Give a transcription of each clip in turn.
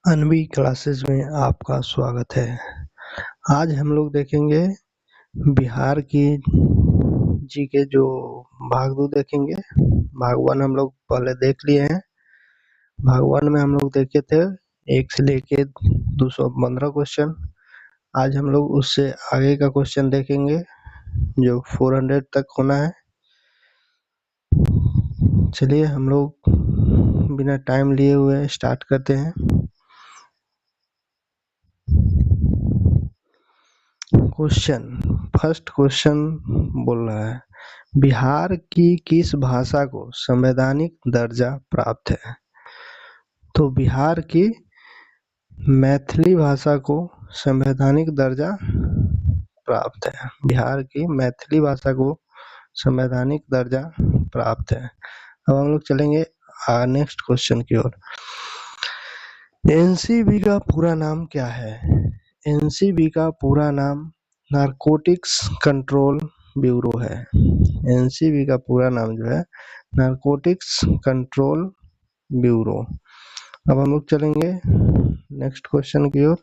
अनवी classes में आपका स्वागत है। आज हम लोग देखेंगे बिहार की जी के जो भाग 2 देखेंगे। भाग 1 हम लोग पहले देख लिए हैं। भाग 1 में हम लोग देखे थे 1 से लेके 215 क्वेश्चन। आज हम लोग उससे आगे का क्वेश्चन देखेंगे जो 400 तक होना है। चलिए हम लोग बिना टाइम लिए हुए स्टार्ट करते हैं। फर्स्ट क्वेश्चन बोल रहा है, बिहार की किस भाषा को संवैधानिक दर्जा प्राप्त है? तो बिहार की मैथिली भाषा को संवैधानिक दर्जा प्राप्त है। बिहार की मैथिली भाषा को संवैधानिक दर्जा प्राप्त है। अब हम लोग चलेंगे नेक्स्ट क्वेश्चन की ओर। एनसीबी का पूरा नाम क्या है? एनसीबी का पूरा नाम नारकोटिक्स कंट्रोल ब्यूरो है। एनसीबी का पूरा नाम जो है नारकोटिक्स कंट्रोल ब्यूरो। अब हम लोग चलेंगे नेक्स्ट क्वेश्चन की ओर।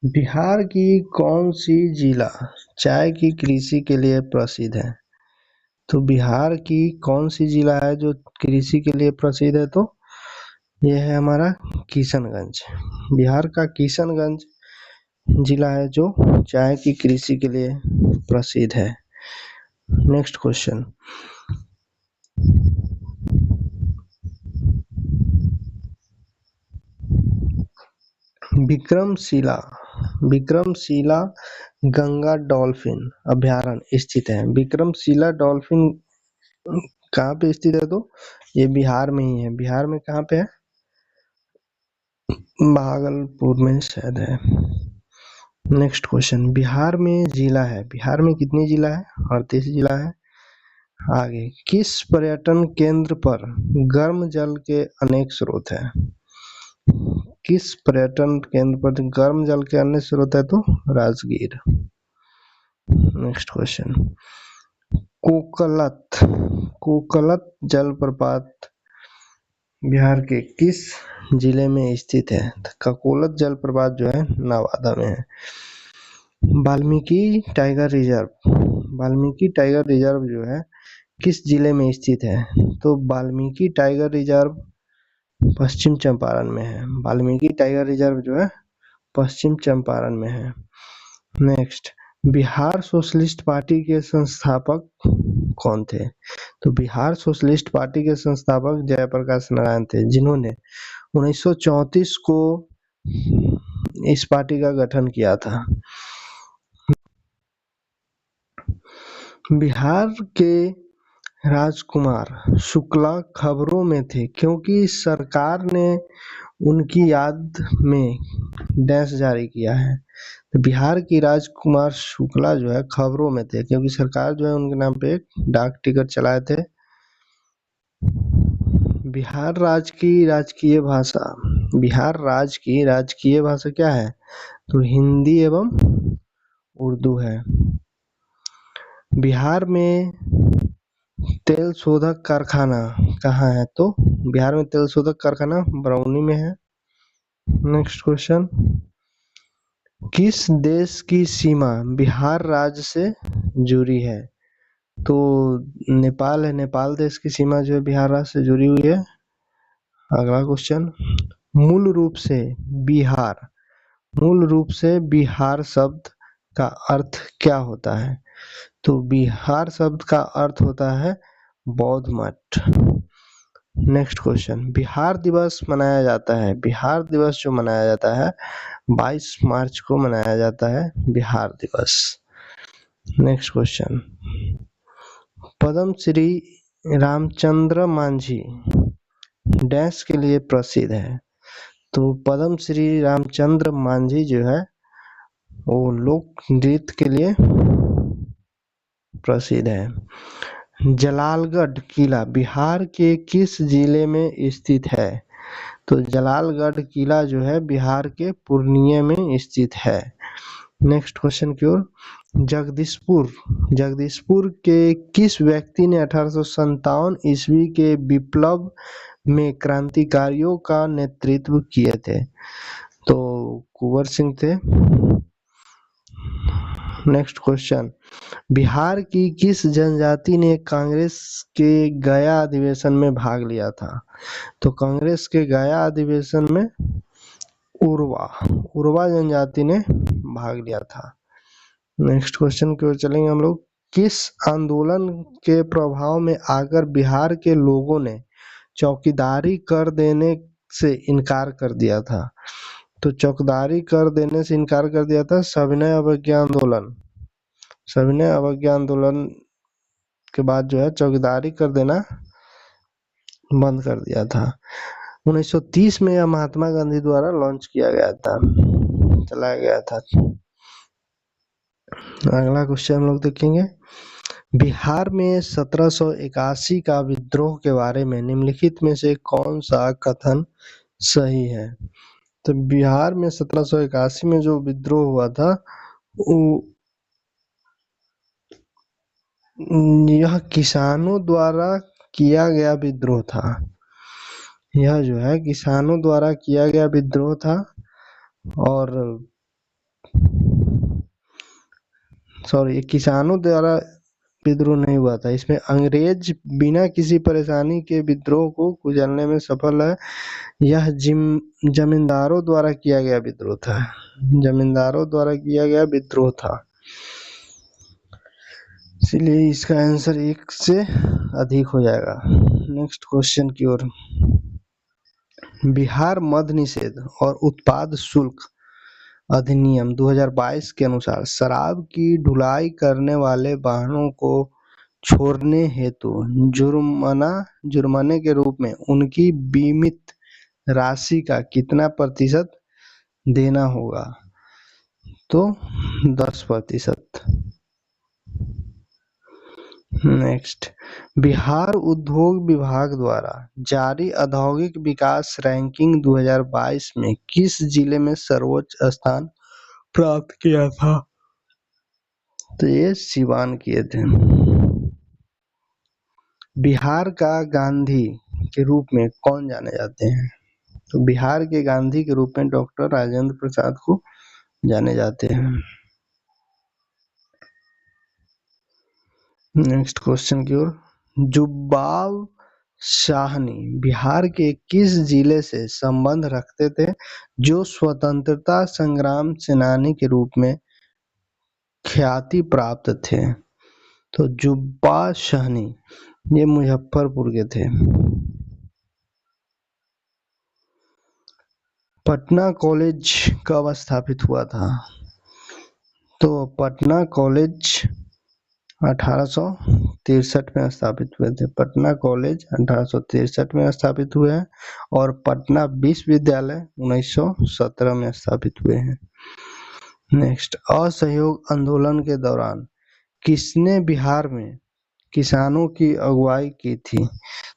बिहार की कौन सी जिला चाय की कृषि के लिए प्रसिद्ध है? तो बिहार की कौन सी जिला है जो कृषि के लिए प्रसिद्ध है? तो यह है हमारा किशनगंज। बिहार का किशनगंज जिला है जो चाय की कृषि के लिए प्रसिद्ध है। Next question, Vikramshila Ganga dolphin अभयारण्य स्थित है। विक्रमशिला डॉल्फिन कहाँ पे स्थित है? तो ये बिहार में ही है। बिहार में कहाँ पे है? भागलपुर में शायद है। नेक्स्ट क्वेश्चन, बिहार में जिला है, बिहार में कितनी जिला है? 38 जिला है। आगे, किस पर्यटन केंद्र पर गर्म जल के अनेक स्रोत है? किस पर्यटन केंद्र पर गर्म जल के अनेक स्रोत है? तो राजगीर। नेक्स्ट क्वेश्चन, कोकलत जलप्रपात बिहार के किस जिले में स्थित है? कोकलत जलप्रपात जो है नवादा में है। वाल्मीकि टाइगर रिजर्व जो है किस जिले में स्थित है? तो वाल्मीकि टाइगर रिजर्व पश्चिम चंपारण में है। वाल्मीकि टाइगर रिजर्व जो है पश्चिम चंपारण में है। नेक्स्ट, बिहार सोशलिस्ट पार्टी के संस्थापक कौन थे? तो बिहार सोशलिस्ट पार्टी के संस्थापक जयप्रकाश नारायण थे, जिन्होंने 1934 को इस पार्टी का गठन किया था। बिहार के राजकुमार शुक्ला खबरों में थे क्योंकि सरकार ने उनकी याद में डैश जारी किया है। तो बिहार की राजकुमार शुक्ला जो है खबरों में थे क्योंकि सरकार जो है उनके नाम पे एक डाक टिकट चलाए थे। बिहार राज्य की राजकीय भाषा क्या है? तो हिंदी एवं उर्दू है। बिहार में तेल शोधक कारखाना कहाँ है? तो बिहार में तेल शोधक कारखाना बरौनी में है। नेक्स्ट क्वेश्चन, किस देश की सीमा बिहार राज्य से जुड़ी है? तो नेपाल है। नेपाल देश की सीमा जो है बिहार राज्य से जुड़ी हुई है। अगला क्वेश्चन, मूल रूप से बिहार शब्द का अर्थ क्या होता है? तो बिहार शब्द का अर्थ होता है बौद्ध मठ। नेक्स्ट क्वेश्चन, बिहार दिवस मनाया जाता है, बिहार दिवस जो मनाया जाता है 22 मार्च को मनाया जाता है बिहार दिवस। Next question, Padma Shri Ramchandra Manjhi dash के लिए प्रसिद्ध है? तो पद्म श्री रामचंद्र मांझी जो है वो लोक नृत्य के लिए प्रसिद्ध है। जलालगढ़ किला बिहार के किस जिले में स्थित है? तो जलालगढ़ किला जो है बिहार के पूर्णिया में स्थित है। नेक्स्ट क्वेश्चन की ओर, जगदीशपुर के किस व्यक्ति ने 1857 ईस्वी के विप्लव में क्रांतिकारियों का नेतृत्व किए थे? तो कुंवर सिंह थे। नेक्स्ट क्वेश्चन, बिहार की किस जनजाति ने कांग्रेस के गया अधिवेशन में भाग लिया था? तो कांग्रेस के गया अधिवेशन में उरवा जनजाति ने भाग लिया था। नेक्स्ट क्वेश्चन की ओर चलेंगे हम लोग, किस आंदोलन के प्रभाव में आकर बिहार के लोगों ने चौकीदारी कर देने से इनकार कर दिया था? तो चौकीदारी कर देने से इनकार कर दिया था सविनय अवज्ञा आंदोलन। सविनय अवज्ञा आंदोलन के बाद जो है चौकीदारी कर देना बंद कर दिया था। 1930 में यह महात्मा गांधी द्वारा लॉन्च किया गया था, चलाया गया था। अगला क्वेश्चन हम लोग देखेंगे, बिहार में 1781 का विद्रोह के बारे में निम्नलिखित में से कौन सा कथन सही है? तो बिहार में 1781 में जो विद्रोह हुआ था यह किसानों द्वारा किया गया विद्रोह था। यह जो है किसानों द्वारा किया गया विद्रोह था और किसानों द्वारा विद्रोह नहीं हुआ था। इसमें अंग्रेज बिना किसी परेशानी के विद्रोह को कुचलने में सफल है। यह जमींदारों द्वारा किया गया विद्रोह था। जमींदारों द्वारा किया गया विद्रोह था, इसलिए इसका आंसर 1 से अधिक हो जाएगा। नेक्स्ट क्वेश्चन की ओर, बिहार मद निषेध और उत्पाद शुल्क अधिनियम 2022 के अनुसार शराब की ढुलाई करने वाले वाहनों को छोड़ने हेतु जुर्माने के रूप में उनकी बीमित राशि का कितना प्रतिशत देना होगा? तो 10%। नेक्स्ट, बिहार उद्योग विभाग द्वारा जारी औद्योगिक विकास रैंकिंग 2022 में किस जिले में सर्वोच्च स्थान प्राप्त किया था? तो ये सिवान किए थे। बिहार का गांधी के रूप में कौन जाने जाते हैं? तो बिहार के गांधी के रूप में डॉक्टर राजेंद्र प्रसाद को जाने जाते हैं। नेक्स्ट क्वेश्चन की ओर, जुब्बाल साहनी बिहार के किस जिले से संबंध रखते थे जो स्वतंत्रता संग्राम सेनानी के रूप में ख्याति प्राप्त थे? तो जुब्बा साहनी ये मुजफ्फरपुर के थे। पटना कॉलेज कब स्थापित हुआ था? तो पटना कॉलेज 1863 में स्थापित हुए थे। पटना कॉलेज 1863 में स्थापित हुए हैं और पटना विश्वविद्यालय 1917 में स्थापित हुए हैं। नेक्स्ट, असहयोग आंदोलन के दौरान किसने बिहार में किसानों की अगुवाई की थी?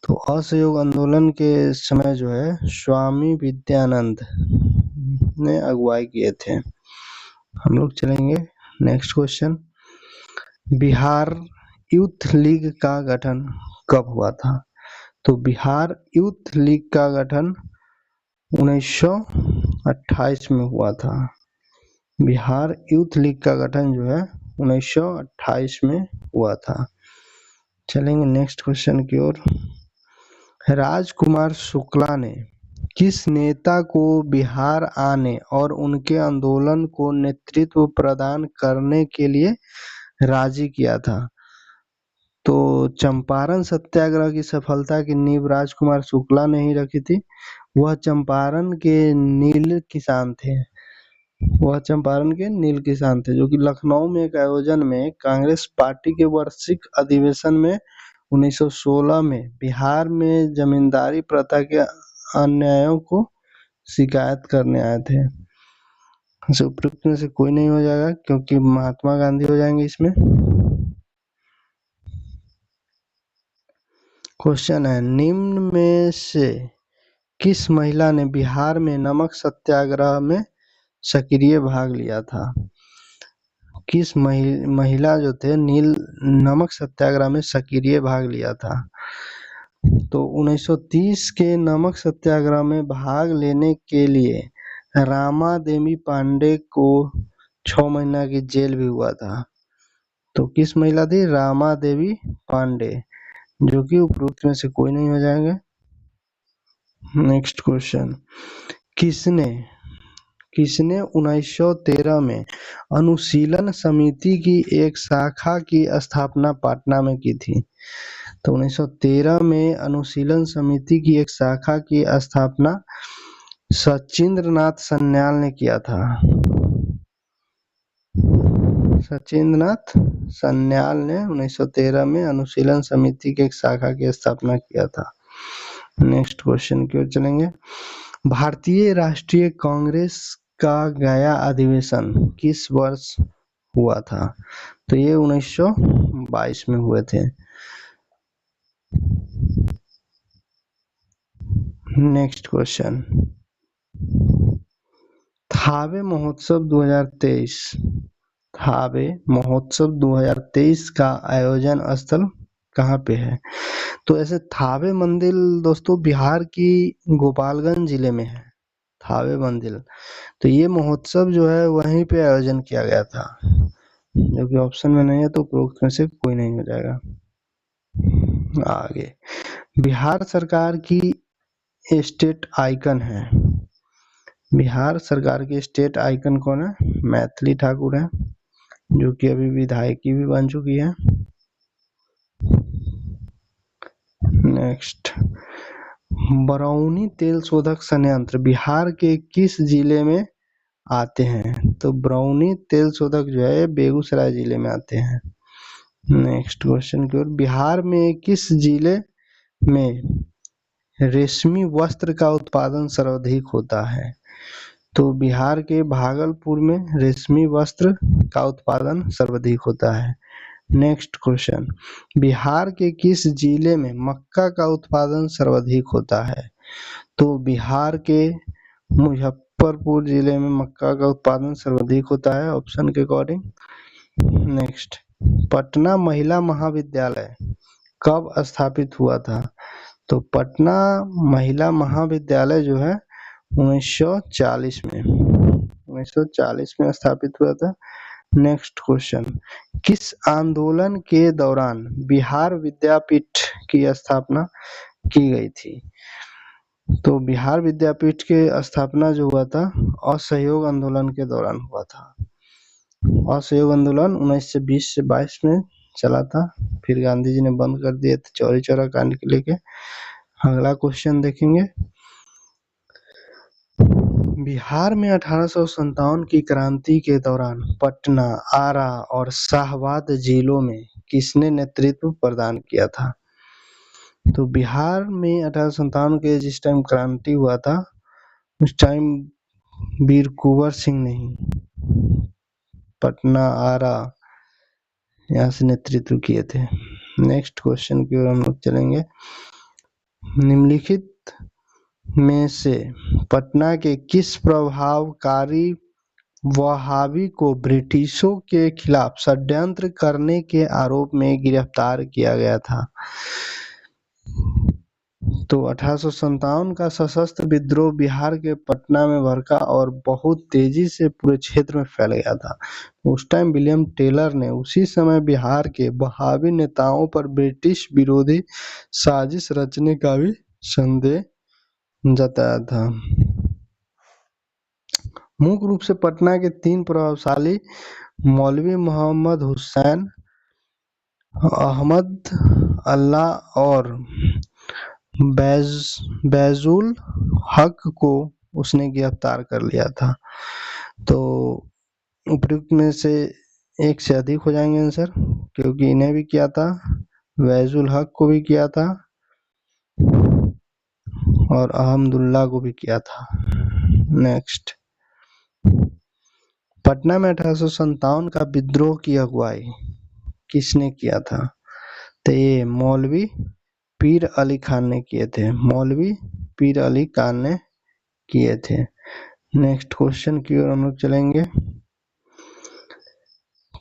तो असहयोग आंदोलन के समय जो है स्वामी विद्यानंद ने अगुवाई किए थे। हम लोग चलेंगे next question, Bihar youth league का गठन कब हुआ था? तो बिहार यूथ लीग का गठन 1928 में हुआ था। बिहार यूथ लीग का गठन जो है 1928 में हुआ था। चलेंगे नेक्स्ट क्वेश्चन की ओर, राजकुमार शुक्ला ने किस नेता को बिहार आने और उनके आंदोलन को नेतृत्व प्रदान करने के लिए राजी किया था? तो चंपारण सत्याग्रह की सफलता की नींव राजकुमार शुक्ला ने ही रखी थी। वह चंपारण के नील किसान थे। जो कि लखनऊ में एक आयोजन में कांग्रेस पार्टी के वार्षिक अधिवेशन में 1916 में बिहार में जमींदारी प्रथा के अन्यायों को शिकायत करने आए थे। उपयुक्त में से कोई नहीं हो जाएगा क्योंकि महात्मा गांधी हो जाएंगे इसमें। क्वेश्चन है, निम्न में से किस महिला ने बिहार में नमक सत्याग्रह में सक्रिय भाग लिया था? किस महिला जो थे नील नमक सत्याग्रह में सक्रिय भाग लिया था? तो 1930 के नमक सत्याग्रह में भाग लेने के लिए रामा देवी पांडे को 6 महीना की जेल भी हुआ था। तो किस महिला थी? रामा देवी पांडे, जो कि उपरोक्त में से कोई नहीं हो जाएंगे। नेक्स्ट क्वेश्चन, किसने 1913 में अनुशीलन समिति की एक शाखा की स्थापना पटना में की थी? तो 1913 में अनुशीलन समिति की एक शाखा की स्थापना सचिंद्रनाथ सन्याल ने किया था। सचिंद्रनाथ सन्याल ने 1913 में अनुशीलन समिति की एक शाखा की स्थापना किया था। नेक्स्ट क्वेश्चन की ओर चलेंगे, भारतीय राष्ट्रीय कांग्रेस का गया अधिवेशन किस वर्ष हुआ था? तो ये 1922 में हुए थे। नेक्स्ट क्वेश्चन, थावे महोत्सव 2023 का आयोजन स्थल कहाँ पे है? तो ऐसे थावे मंदिर दोस्तों बिहार की गोपालगंज जिले में है, थावे मंदिर। तो ये महोत्सव जो है वहीं पे आयोजन किया गया था, जो कि ऑप्शन में नहीं है, तो उपरोक्त में से कोई नहीं हो जाएगा। आगे, बिहार सरकार की स्टेट आइकन है, बिहार सरकार की स्टेट आइकन कौन है? मैथिली ठाकुर है, जो कि अभी विधायकी भी बन चुकी है। नेक्स्ट, बरौनी तेल शोधक संयंत्र बिहार के किस जिले में आते हैं? तो बरौनी तेल शोधक जो है बेगूसराय जिले में आते हैं। नेक्स्ट क्वेश्चन की ओर, बिहार में किस जिले में रेशमी वस्त्र का उत्पादन सर्वाधिक होता है? तो बिहार के भागलपुर में रेशमी वस्त्र का उत्पादन सर्वाधिक होता है। नेक्स्ट क्वेश्चन, बिहार के किस जिले में मक्का का उत्पादन सर्वाधिक होता है? तो बिहार के मुजफ्फरपुर जिले में मक्का का उत्पादन सर्वाधिक होता है, ऑप्शन के अकॉर्डिंग। नेक्स्ट, पटना महिला महाविद्यालय कब स्थापित हुआ था? तो पटना महिला महाविद्यालय जो है 1940 में स्थापित हुआ था। नेक्स्ट क्वेश्चन, किस आंदोलन के दौरान बिहार विद्यापीठ की स्थापना की गई थी? तो बिहार विद्यापीठ के स्थापना जो हुआ था असहयोग आंदोलन के दौरान हुआ था। असहयोग आंदोलन 1920 से 22 में चला था, फिर गांधी जी ने बंद कर दिए थे चौरी चौरा कांड के लेके। अगला क्वेश्चन देखेंगे, बिहार में 1857 की क्रांति के दौरान पटना, आरा और शाहाबाद जिलों में किसने नेतृत्व प्रदान किया था? तो बिहार में 1857 के जिस टाइम क्रांति हुआ था उस टाइम वीर कुंवर सिंह ने पटना, आरा यहाँ से नेतृत्व किए थे। नेक्स्ट क्वेश्चन की ओर हम लोग चलेंगे, निम्नलिखित में से पटना के किस प्रभावकारी वहाबी को ब्रिटिशों के खिलाफ षड्यंत्र करने के आरोप में गिरफ्तार किया गया था? तो 1857 का सशस्त्र विद्रोह बिहार के पटना में भड़का और बहुत तेजी से पूरे क्षेत्र में फैल गया था। उस टाइम विलियम टेलर ने उसी समय बिहार के वहाबी नेताओं पर ब्रिटिश विरोधी साजिश रचने का भी संदेह जताया था। मुख्य रूप से पटना के 3 प्रभावशाली मौलवी मोहम्मद हुसैन, अहमद अल्लाह और बैजुल हक को उसने गिरफ्तार कर लिया था। तो उपयुक्त में से एक से अधिक हो जाएंगे आंसर, क्योंकि इन्हें भी किया था, बैजुल हक को भी किया था और अहमदुल्ला को भी किया था। नेक्स्ट, पटना में 1857 का विद्रोह की अगुवाई किसने किया था? तो ये मौलवी पीर अली खान ने किए थे, मौलवी पीर अली खान ने किए थे। नेक्स्ट क्वेश्चन की ओर हम लोग चलेंगे,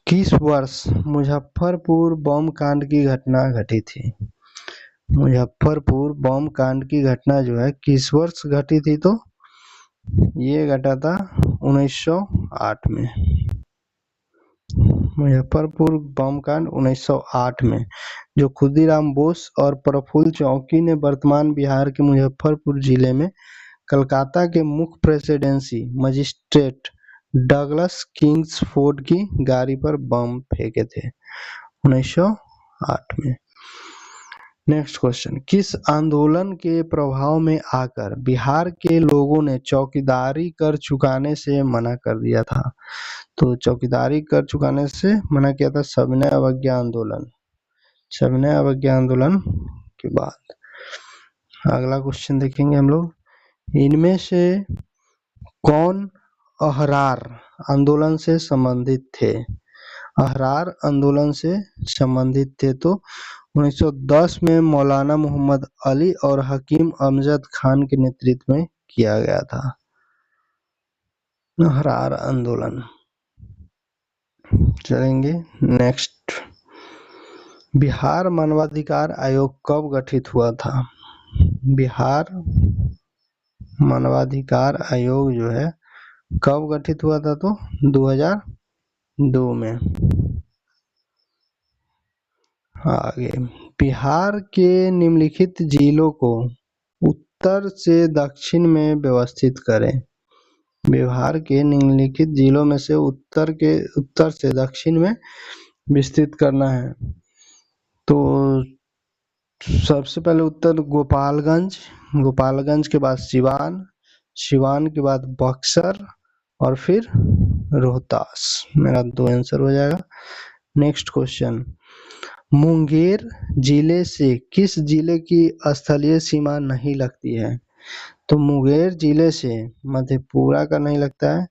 किस वर्ष मुजफ्फरपुर बम कांड की घटना घटी थी? मुजफ्फरपुर बम कांड की घटना जो है किस वर्ष घटी थी? तो ये घटा था 1908 में। मुजफ्फरपुर बम कांड 1908 में, जो खुदीराम बोस और प्रफुल्ल चौकी ने वर्तमान बिहार के मुजफ्फरपुर जिले में कलकत्ता के मुख्य प्रेसिडेंसी मजिस्ट्रेट डगलस किंग्सफोर्ड की गाड़ी पर बम फेंके थे 1908 में। नेक्स्ट क्वेश्चन, किस आंदोलन के प्रभाव में आकर बिहार के लोगों ने चौकीदारी कर चुकाने से मना कर दिया था? तो चौकीदारी कर चुकाने से मना किया था सविनय अवज्ञा आंदोलन। सविनय अवज्ञा आंदोलन के बाद अगला क्वेश्चन देखेंगे हम लोग, इनमें से कौन अहरार आंदोलन से संबंधित थे? अहरार आंदोलन से संबंधित थे तो 1910 में मौलाना मोहम्मद अली और हकीम अमजद खान के नेतृत्व में किया गया था अहरार आंदोलन। चलेंगे नेक्स्ट, बिहार मानवाधिकार आयोग कब गठित हुआ था? बिहार मानवाधिकार आयोग जो है कब गठित हुआ था? तो 2002 में। आगे, बिहार के निम्नलिखित जिलों को उत्तर से दक्षिण में व्यवस्थित करें। बिहार के निम्नलिखित जिलों में से उत्तर से दक्षिण में विस्तृत करना है। तो सबसे पहले उत्तर गोपालगंज, गोपालगंज के बाद सिवान, सिवान के बाद बक्सर और फिर रोहतास। मेरा 2 आंसर हो जाएगा। नेक्स्ट क्वेश्चन, मुंगेर जिले से किस जिले की स्थलीय सीमा नहीं लगती है? तो मुंगेर जिले से मधेपुरा का नहीं लगता है,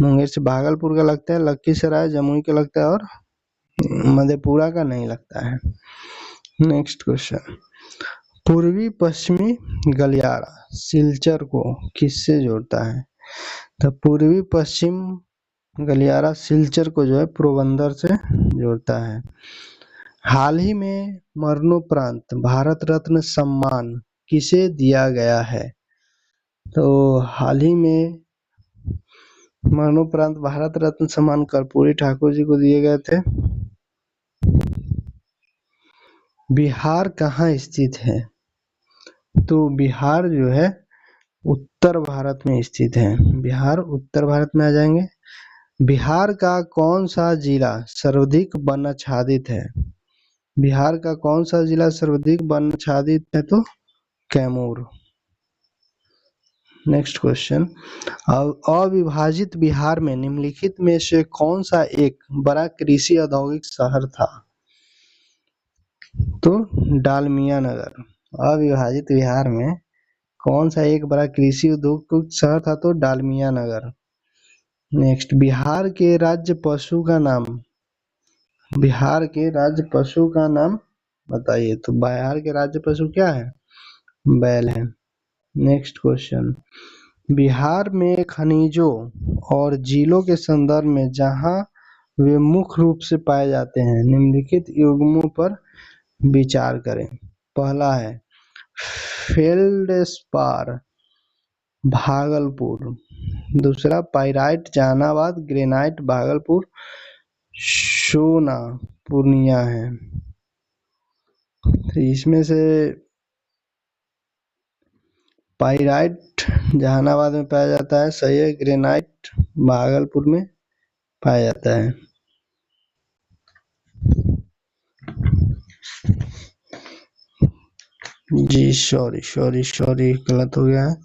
मुंगेर से भागलपुर का लगता है, लखीसराय जमुई का लगता है और मधेपुरा का नहीं लगता है। नेक्स्ट क्वेश्चन, पूर्वी पश्चिमी गलियारा सिलचर को किससे जोड़ता है? तो पूर्वी पश्चिम गलियारा सिलचर को जो है पोरबंदर से जोड़ता है। हाल ही में मरणोपरांत भारत रत्न सम्मान किसे दिया गया है? तो हाल ही में मरणोपरांत भारत रत्न सम्मान कर्पूरी ठाकुर जी को दिए गए थे। बिहार कहाँ स्थित है? तो बिहार जो है उत्तर भारत में स्थित है। बिहार उत्तर भारत में आ जाएंगे। बिहार का कौन सा जिला सर्वाधिक वनाच्छादित है? बिहार का कौन सा जिला सर्वाधिक वनाच्छादित है? तो कैमूर। नेक्स्ट क्वेश्चन, अविभाजित बिहार में निम्नलिखित में से कौन सा एक बड़ा कृषि औद्योगिक शहर था? तो डालमिया नगर। अविभाजित बिहार में कौन सा एक बड़ा कृषि उद्योग शहर था? तो डालमिया नगर। नेक्स्ट, बिहार के राज्य पशु का नाम, बिहार के राज्य पशु का नाम बताइए। तो बिहार के राज्य पशु क्या है? बैल है। नेक्स्ट क्वेश्चन, बिहार में खनिजों और झीलों के संदर्भ में जहां वे मुख्य रूप से पाए जाते हैं निम्नलिखित युग्मों पर विचार करें। पहला है फेल्डस्पार भागलपुर, दूसरा पाइराइट जहानाबाद, ग्रेनाइट भागलपुर, सोना पूर्णिया है। तो इसमें से पाइराइट जहानाबाद में पाया जाता है, सही है। ग्रेनाइट भागलपुर में पाया जाता है। जी सॉरी गलत हो गया है।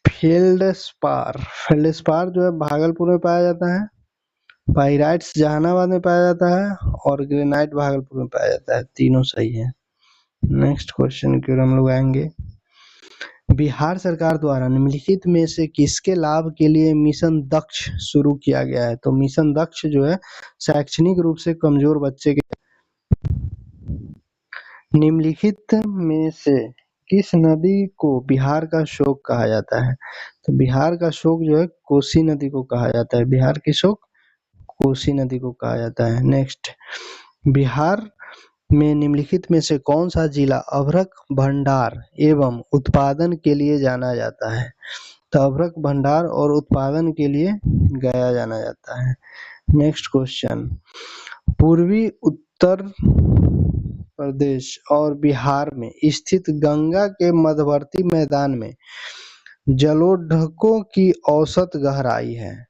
फेल्डस्पार जो है भागलपुर में पाया जाता है, पाइराइट्स जहानाबाद में पाया जाता है और ग्रेनाइट भागलपुर में पाया जाता है। तीनों सही है। नेक्स्ट क्वेश्चन की ओर हम लोग आएंगे, बिहार सरकार द्वारा निम्नलिखित में से किसके लाभ के लिए मिशन दक्ष शुरू किया गया है? तो मिशन दक्ष जो है शैक्षणिक रूप से कमजोर बच्चे के निम्नलिखित में से किस नदी को बिहार का शोक कहा जाता है? तो बिहार का शोक जो है कोसी नदी को कहा जाता है। बिहार की शोक कोसी नदी को कहा जाता है। नेक्स्ट, बिहार में निम्नलिखित में से कौन सा जिला अभ्रक भंडार एवं उत्पादन के लिए जाना जाता है? तो अभ्रक भंडार और उत्पादन के लिए गया जाना जाता है। नेक्स्ट क्वेश्चन, पूर्वी उत्तर प्रदेश और बिहार में स्थित गंगा के मध्यवर्ती मैदान में जलोढ़कों की औसत गहराई है।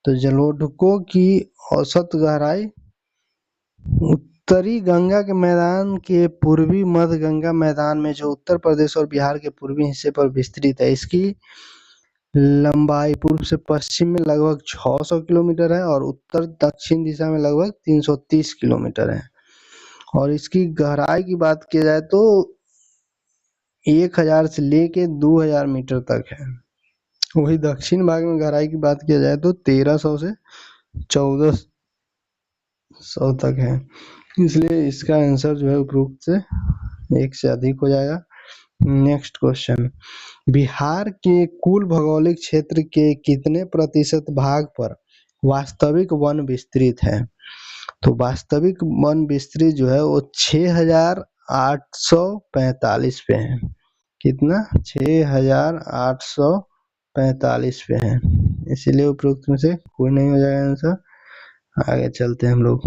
तो जलोढ़कों की औसत गहराई उत्तरी गंगा के मैदान के पूर्वी मध्य गंगा मैदान में जो उत्तर प्रदेश और बिहार के पूर्वी हिस्से पर विस्तृत है, इसकी लंबाई पूर्व से पश्चिम में लगभग 600 किलोमीटर है और उत्तर दक्षिण दिशा में लगभग 330 किलोमीटर है। और इसकी गहराई की बात की जाए तो 1000 से लेके 2000 मीटर तक है। वही दक्षिण भाग में गहराई की बात किया जाए तो 1300 से 1400 तक है। इसलिए इसका आंसर जो है उपरोक्त से 1 से अधिक हो जाएगा। नेक्स्ट क्वेश्चन, बिहार के कुल भौगोलिक क्षेत्र के कितने प्रतिशत भाग पर वास्तविक वन विस्तृत है? तो वास्तविक वन विस्तृत जो है वो 6845 पे है। कितना? 6845 पे है। इसीलिए उपरोक्त में से कोई नहीं हो जाएगा आंसर। आगे चलते हैं हम लोग।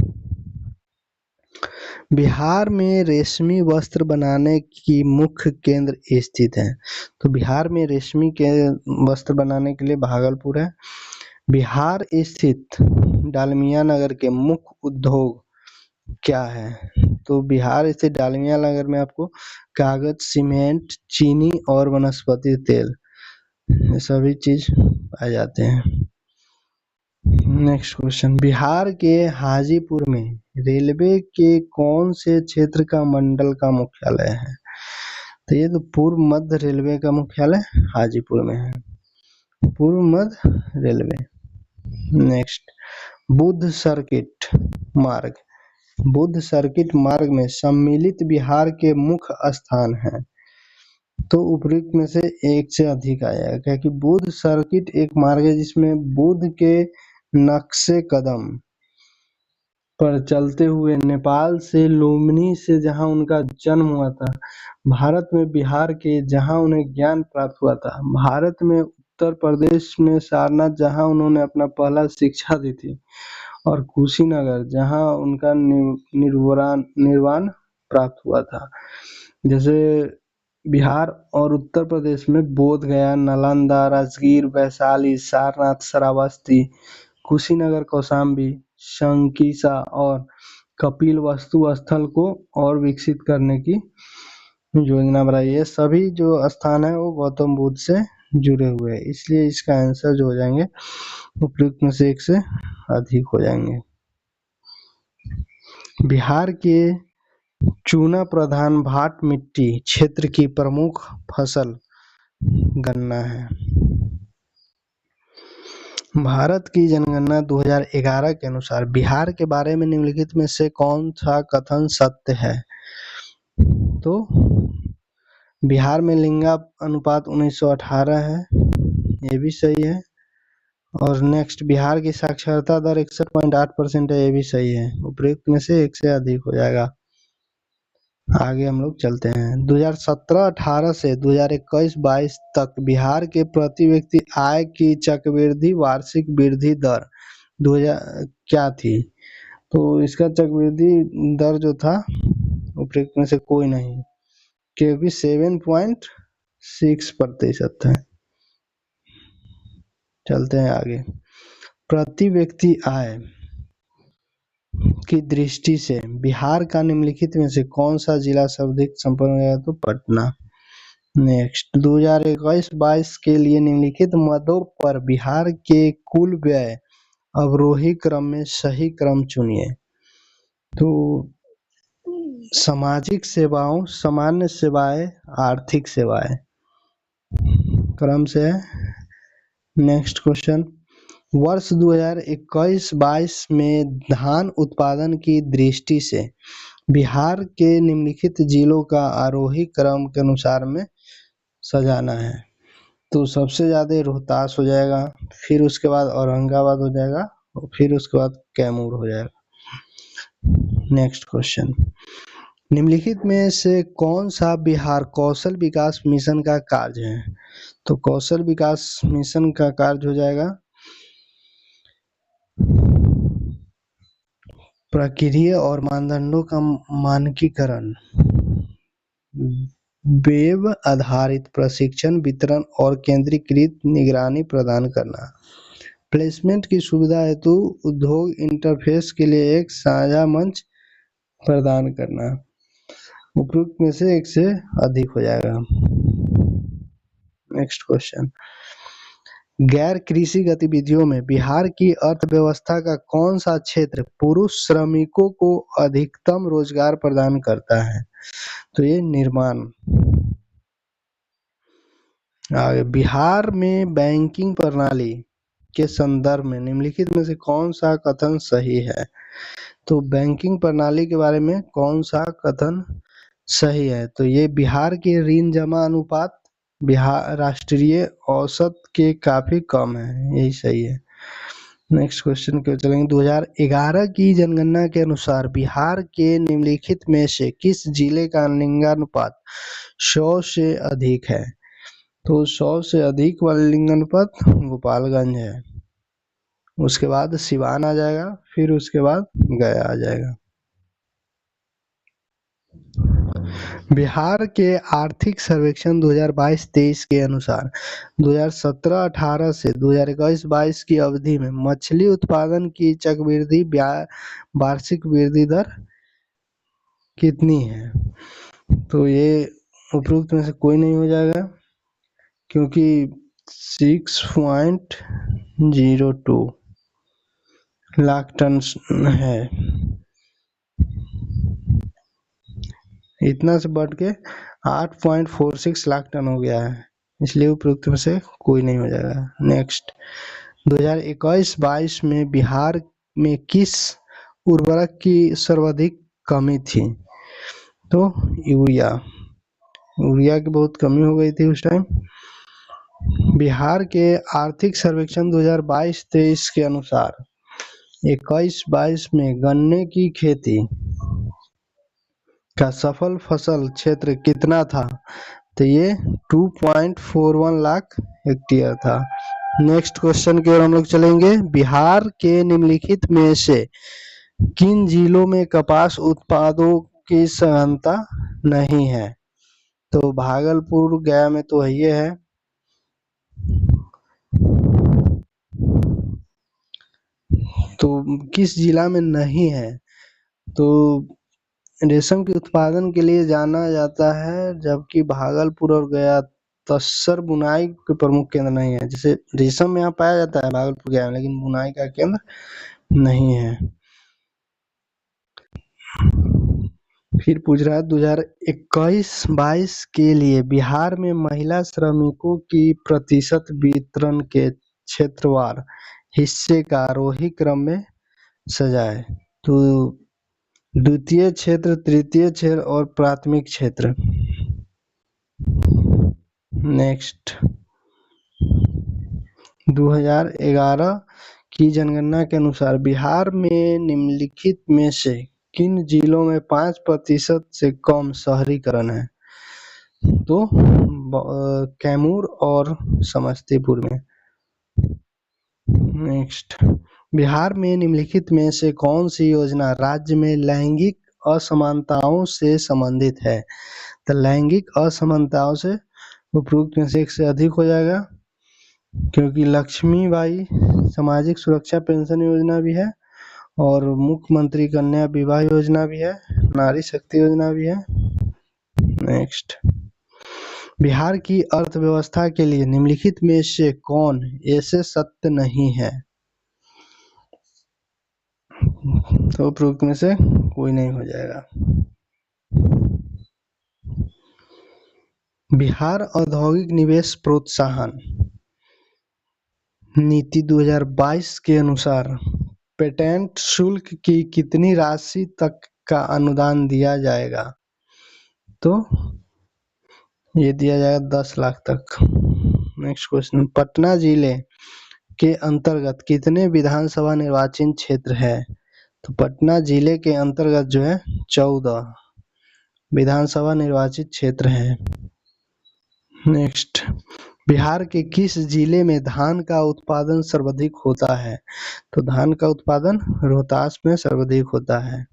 बिहार में रेशमी वस्त्र बनाने की मुख्य केंद्र स्थित है। तो बिहार में रेशमी के वस्त्र बनाने के लिए भागलपुर है। बिहार स्थित डालमिया नगर के मुख्य उद्योग क्या है? तो बिहार स्थित डालमिया नगर में आपको कागज, सीमेंट, चीनी और वनस्पति तेल ये सभी चीज पाए जाते हैं। नेक्स्ट क्वेश्चन, बिहार के हाजीपुर में रेलवे के कौन से क्षेत्र का मंडल का मुख्यालय है? तो ये तो पूर्व मध्य रेलवे का मुख्यालय हाजीपुर में है। पूर्व मध्य रेलवे। नेक्स्ट, बुद्ध सर्किट मार्ग। बुद्ध सर्किट मार्ग में सम्मिलित बिहार के मुख्य स्थान है। तो उपरोक्त में से 1 से अधिक आएगा, क्योंकि बुद्ध सर्किट एक मार्ग है जिसमें बुद्ध के नक्शे कदम पर चलते हुए नेपाल से लुम्बिनी से जहां उनका जन्म हुआ था, भारत में बिहार के जहां उन्हें ज्ञान प्राप्त हुआ था, भारत में उत्तर प्रदेश में सारनाथ जहां उन्होंने अपना पहला शिक्षा दी थी, और कुशीनगर जहां उनका निर्वाण प्राप्त हुआ था। जैसे बिहार और उत्तर प्रदेश में बोध गया, नालंदा, राजगीर, वैशाली, सारनाथ, श्रावस्ती, कुशीनगर, कौशाम्बी, शंकिसा और कपिल वस्तु स्थल को और विकसित करने की योजना बनाई है। सभी जो स्थान है वो गौतम बुद्ध से जुड़े हुए हैं, इसलिए इसका आंसर जो हो जाएंगे उपयुक्त में से 1 से अधिक हो जाएंगे। बिहार के चूना प्रधान भाट मिट्टी क्षेत्र की प्रमुख फसल गन्ना है। भारत की जनगणना 2011 के अनुसार बिहार के बारे में निम्नलिखित में से कौन सा कथन सत्य है? तो बिहार में लिंगा अनुपात 1918 है, ये भी सही है। और नेक्स्ट, बिहार की साक्षरता दर 61.8% है, ये भी सही है। उपयुक्त में से 1 से अधिक हो जाएगा। आगे हम लोग चलते हैं। 2017-18 से 2021-22 तक बिहार के प्रति व्यक्ति आय की चक्रवृद्धि वार्षिक वृद्धि दर 2000 क्या थी? तो इसका चक्रवृद्धि दर जो था उपयुक्त में से कोई नहीं, क्योंकि 7.6% है। चलते हैं आगे। प्रति व्यक्ति आय की दृष्टि से बिहार का निम्नलिखित में से कौन सा जिला सर्वाधिक संपन्न है? तो पटना। नेक्स्ट, 2021-22 के लिए निम्नलिखित मदों पर बिहार के कुल व्यय अवरोही क्रम में सही क्रम चुनिए। तो सामाजिक सेवाओं, सामान्य सेवाएं, आर्थिक सेवाएं क्रम से है। नेक्स्ट क्वेश्चन, वर्ष 2021-22 में धान उत्पादन की दृष्टि से बिहार के निम्नलिखित जिलों का आरोही क्रम के अनुसार में सजाना है। तो सबसे ज़्यादा रोहतास हो जाएगा, फिर उसके बाद औरंगाबाद हो जाएगा और फिर उसके बाद कैमूर हो जाएगा। नेक्स्ट क्वेश्चन, निम्नलिखित में से कौन सा बिहार कौशल विकास मिशन का कार्य है? तो कौशल विकास मिशन का कार्य हो जाएगा प्रक्रिया और मानदंडों का मानकीकरण, वेब आधारित प्रशिक्षण वितरण और केंद्रीकृत निगरानी प्रदान करना, प्लेसमेंट की सुविधा हेतु उद्योग इंटरफेस के लिए एक साझा मंच प्रदान करना। उपरोक्त में से एक से अधिक हो जाएगा। नेक्स्ट क्वेश्चन, गैर कृषि गतिविधियों में बिहार की अर्थव्यवस्था का कौन सा क्षेत्र पुरुष श्रमिकों को अधिकतम रोजगार प्रदान करता है? तो ये निर्माण। आगे, बिहार में बैंकिंग प्रणाली के संदर्भ में निम्नलिखित में से कौन सा कथन सही है? तो बैंकिंग प्रणाली के बारे में कौन सा कथन सही है? तो ये बिहार के ऋण जमा अनुपात बिहार राष्ट्रीय औसत के काफी कम है, यही सही है। नेक्स्ट क्वेश्चन के चलेंगे, 2011 की जनगणना के अनुसार बिहार के निम्नलिखित में से किस जिले का लिंगानुपात 100 से अधिक है? तो 100 से अधिक वाला लिंगानुपात गोपालगंज है, उसके बाद सिवान आ जाएगा, फिर उसके बाद गया आ जाएगा। बिहार के आर्थिक सर्वेक्षण 2022-23 के अनुसार 2017-18 से 2021-22 की अवधि में मछली उत्पादन की चक्रवृद्धि वार्षिक वृद्धि दर कितनी है? तो ये उपरोक्त में से कोई नहीं हो जाएगा, क्योंकि 6.02 लाख टन है, इतना से बढ़ के 8.46 लाख टन हो गया है, इसलिए उपरोक्त में से कोई नहीं हो जाएगा। नेक्स्ट, 2021-22 में बिहार में किस उर्वरक की सर्वाधिक कमी थी? तो यूरिया की बहुत कमी हो गई थी उस टाइम। बिहार के आर्थिक सर्वेक्षण 2022-23 के अनुसार 21-22 में गन्ने की खेती का सफल फसल क्षेत्र कितना था? तो ये 2.41 लाख हेक्टेयर था। नेक्स्ट क्वेश्चन की ओर हम लोग चलेंगे, बिहार के निम्नलिखित में से किन जिलों में कपास उत्पादों की सघनता नहीं है? तो भागलपुर, गया में तो ये है, तो किस जिला में नहीं है? तो रेशम के उत्पादन के लिए जाना जाता है, जबकि भागलपुर और गया तसर बुनाई के प्रमुख केंद्र नहीं है। जैसे रेशम यहाँ पाया जाता है भागलपुर गया में, लेकिन बुनाई का केंद्र नहीं है। फिर पूछ रहा है 2021-22 के लिए बिहार में महिला श्रमिकों की प्रतिशत वितरण के क्षेत्रवार हिस्से का आरोही क्रम में सजाए। तो द्वितीय क्षेत्र, तृतीय क्षेत्र और प्राथमिक क्षेत्र। नेक्स्ट, 2011 की जनगणना के अनुसार बिहार में निम्नलिखित में से किन जिलों में 5% से कम शहरीकरण है? तो कैमूर और समस्तीपुर में। नेक्स्ट, बिहार में निम्नलिखित में से कौन सी योजना राज्य में लैंगिक असमानताओं से संबंधित है? तो लैंगिक असमानताओं से उपरोक्त में से एक से अधिक हो जाएगा, क्योंकि लक्ष्मीबाई सामाजिक सुरक्षा पेंशन योजना भी है और मुख्यमंत्री कन्या विवाह योजना भी है, नारी शक्ति योजना भी है। नेक्स्ट, बिहार की अर्थव्यवस्था के लिए निम्नलिखित में से कौन ऐसे सत्य नहीं है? तो उपरोक्त में से कोई नहीं हो जाएगा। बिहार औद्योगिक निवेश प्रोत्साहन नीति 2022 के अनुसार पेटेंट शुल्क की कितनी राशि तक का अनुदान दिया जाएगा? तो ये दिया जाएगा 10 लाख तक। नेक्स्ट क्वेश्चन, पटना जिले के अंतर्गत कितने विधानसभा निर्वाचन क्षेत्र है? तो पटना जिले के अंतर्गत जो है 14 विधानसभा निर्वाचित क्षेत्र है। नेक्स्ट, बिहार के किस जिले में धान का उत्पादन सर्वाधिक होता है? तो धान का उत्पादन रोहतास में सर्वाधिक होता है।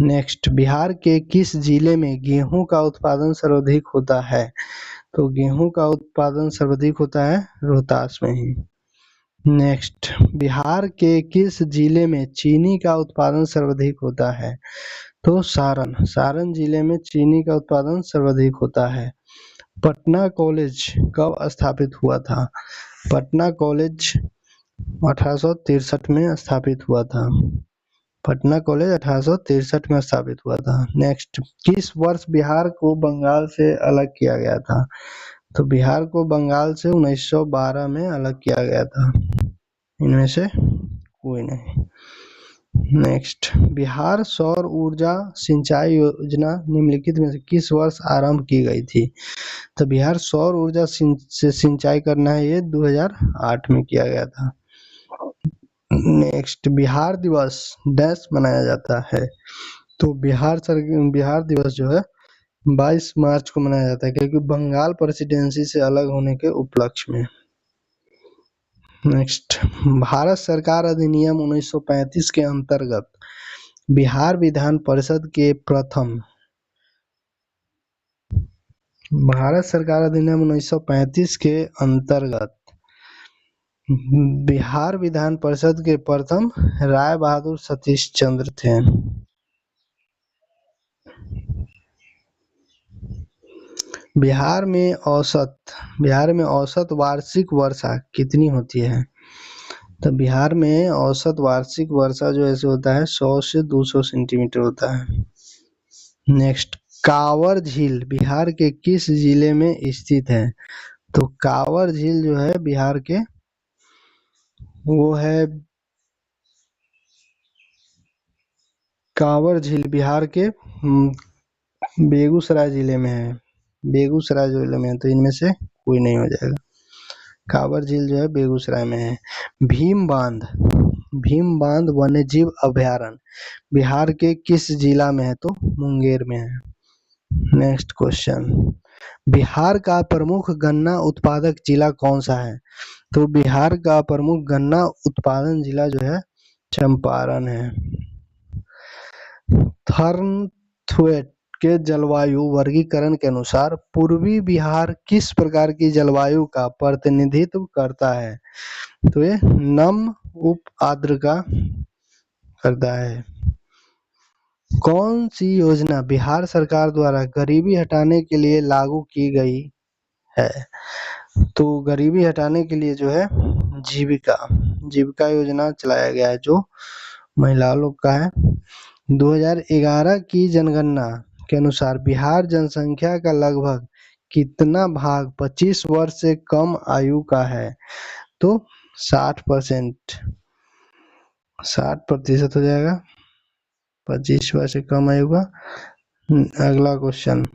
नेक्स्ट, बिहार के किस जिले में गेहूं का उत्पादन सर्वाधिक होता है? तो गेहूं का उत्पादन सर्वाधिक होता है रोहतास में ही। नेक्स्ट, बिहार के किस जिले में चीनी का उत्पादन सर्वाधिक होता है? तो सारण जिले में चीनी का उत्पादन सर्वाधिक होता है। पटना कॉलेज कब स्थापित हुआ था? पटना कॉलेज 1863 में स्थापित हुआ था। पटना कॉलेज 1863 में स्थापित हुआ था। नेक्स्ट, किस वर्ष बिहार को बंगाल से अलग किया गया था? तो बिहार को बंगाल से 1912 में अलग किया गया था। इनमें से कोई नहीं। नेक्स्ट, बिहार सौर ऊर्जा सिंचाई योजना निम्नलिखित में से किस वर्ष आरंभ की गई थी? तो बिहार सौर ऊर्जा से सिंचाई करना है, ये 2008 में किया गया था। नेक्स्ट, बिहार दिवस डैश मनाया जाता है? तो बिहार दिवस जो है 22 मार्च को मनाया जाता है, क्योंकि बंगाल प्रेसिडेंसी से अलग होने के उपलक्ष्य में। नेक्स्ट, भारत सरकार अधिनियम 1935 के अंतर्गत बिहार विधान परिषद के प्रथम भारत सरकार अधिनियम 1935 के अंतर्गत बिहार विधान परिषद के प्रथम राय बहादुर सतीश चंद्र थे। बिहार में औसत वार्षिक वर्षा कितनी होती है? तो बिहार में औसत वार्षिक वर्षा जो ऐसे होता है 100 से 200 सेंटीमीटर होता है। नेक्स्ट, कांवर झील बिहार के किस जिले में स्थित है? तो कांवर झील जो है बिहार के वो है कांवर झील बिहार के बेगूसराय जिले में है। बेगूसराय जिले में है, तो इनमें से कोई नहीं हो जाएगा। कांवर झील जो है बेगूसराय में है। भीम बांध वन्य जीव अभयारण्य बिहार के किस जिला में है? तो मुंगेर में है। नेक्स्ट क्वेश्चन, बिहार का प्रमुख गन्ना उत्पादक जिला कौन सा है? तो बिहार का प्रमुख गन्ना उत्पादन जिला जो है चंपारण है। थॉर्नथवेट के जलवायु वर्गीकरण के अनुसार पूर्वी बिहार किस प्रकार की जलवायु का प्रतिनिधित्व करता है? तो ये नम उप आर्द्र का करता है। कौन सी योजना बिहार सरकार द्वारा गरीबी हटाने के लिए लागू की गई है? तो गरीबी हटाने के लिए जो है जीविका योजना चलाया गया है, जो महिला लोग का है। 2011 की जनगणना के अनुसार बिहार जनसंख्या का लगभग कितना भाग 25 वर्ष से कम आयु का है? तो 60% हो जाएगा 25 वर्ष से कम आयु का। अगला क्वेश्चन,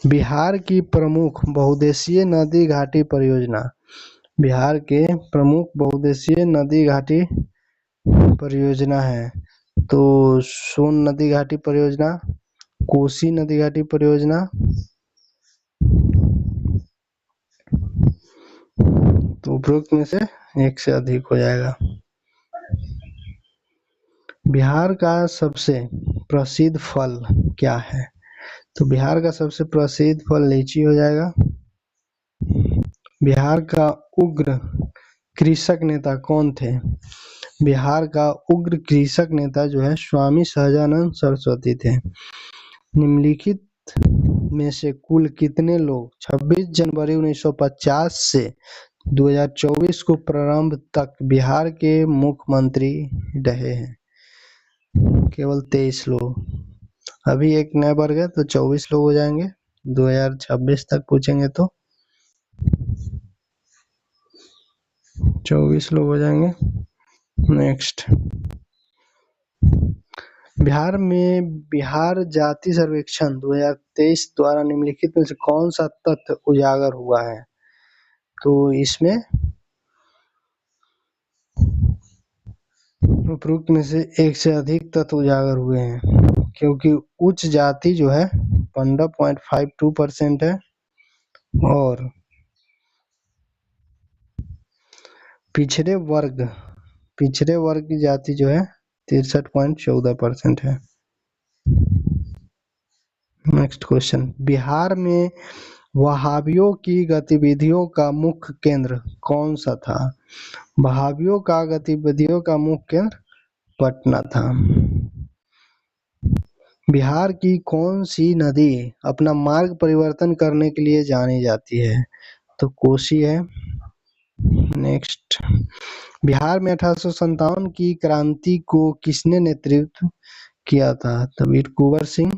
बिहार की प्रमुख बहुउद्देशीय नदी घाटी परियोजना बिहार के प्रमुख बहुउद्देशीय नदी घाटी परियोजना है। तो सोन नदी घाटी परियोजना, कोसी नदी घाटी परियोजना, तो उपरोक्त में से एक से अधिक हो जाएगा। बिहार का सबसे प्रसिद्ध फल क्या है? तो बिहार का सबसे प्रसिद्ध फल लीची हो जाएगा। बिहार का उग्र कृषक नेता कौन थे? बिहार का उग्र कृषक नेता जो है स्वामी सहजानंद सरस्वती थे। निम्नलिखित में से कुल कितने लोग 26 जनवरी 1950 से 2024 को प्रारंभ तक बिहार के मुख्यमंत्री रहे हैं? केवल 23 लोग। अभी एक नया बढ़ गया तो 24 लोग हो जाएंगे। 2026 तक पूछेंगे तो 24 लोग हो जाएंगे। नेक्स्ट, बिहार में बिहार जाति सर्वेक्षण 2023 द्वारा निम्नलिखित में से कौन सा तथ्य उजागर हुआ है? तो इसमें उपरोक्त में से एक से अधिक तथ्य उजागर हुए हैं, क्योंकि उच्च जाति जो है 15.52% है और पिछड़े वर्ग की जाति जो है 63.14% है। नेक्स्ट क्वेश्चन, बिहार में वहाबियों की गतिविधियों का मुख्य केंद्र कौन सा था? वहाबियों का गतिविधियों का मुख्य केंद्र पटना था। बिहार की कौन सी नदी अपना मार्ग परिवर्तन करने के लिए जानी जाती है? तो कोसी है। नेक्स्ट, बिहार में 1857 की क्रांति को किसने नेतृत्व किया था? तो वीर कुंवर सिंह।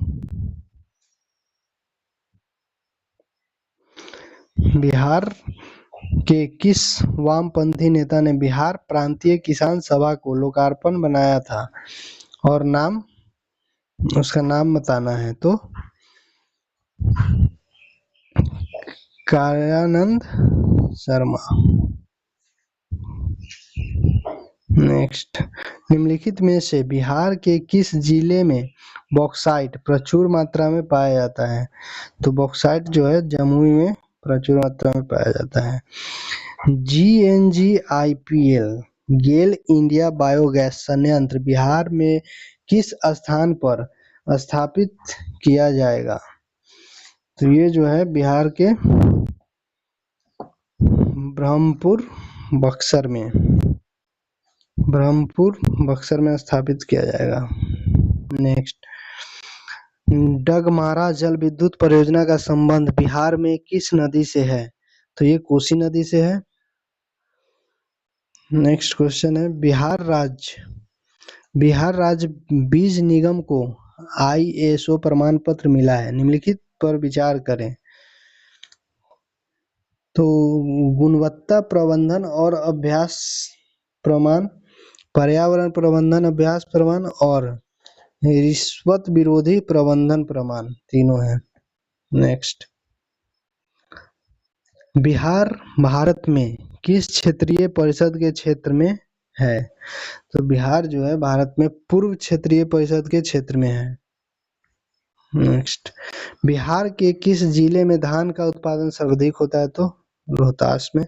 बिहार के किस वामपंथी नेता ने बिहार प्रांतीय किसान सभा को लोकार्पण बनाया था और उसका नाम बताना है? तो कार्यानंद शर्मा। नेक्स्ट, निम्नलिखित में से बिहार के किस जिले में बॉक्साइट प्रचुर मात्रा में पाया जाता है? तो बॉक्साइट जो है जमुई में प्रचुर मात्रा में पाया जाता है। GNGIPL गेल इंडिया बायोगैस संयंत्र बिहार में किस स्थान पर स्थापित किया जाएगा? तो ये जो है बिहार के ब्रह्मपुर बक्सर में स्थापित किया जाएगा। नेक्स्ट, डगमारा जल विद्युत परियोजना का संबंध बिहार में किस नदी से है? तो ये कोसी नदी से है। नेक्स्ट क्वेश्चन है, बिहार राज्य बीज निगम को ISO प्रमाण पत्र मिला है, निम्नलिखित पर विचार करें। तो गुणवत्ता प्रबंधन और अभ्यास प्रमाण, पर्यावरण प्रबंधन अभ्यास प्रमाण और रिश्वत विरोधी प्रबंधन प्रमाण तीनों हैं। नेक्स्ट, बिहार भारत में किस क्षेत्रीय परिषद के क्षेत्र में है? तो बिहार जो है भारत में पूर्व क्षेत्रीय परिषद के क्षेत्र में है। नेक्स्ट, बिहार के किस जिले में धान का उत्पादन सर्वाधिक होता है? तो रोहतास में।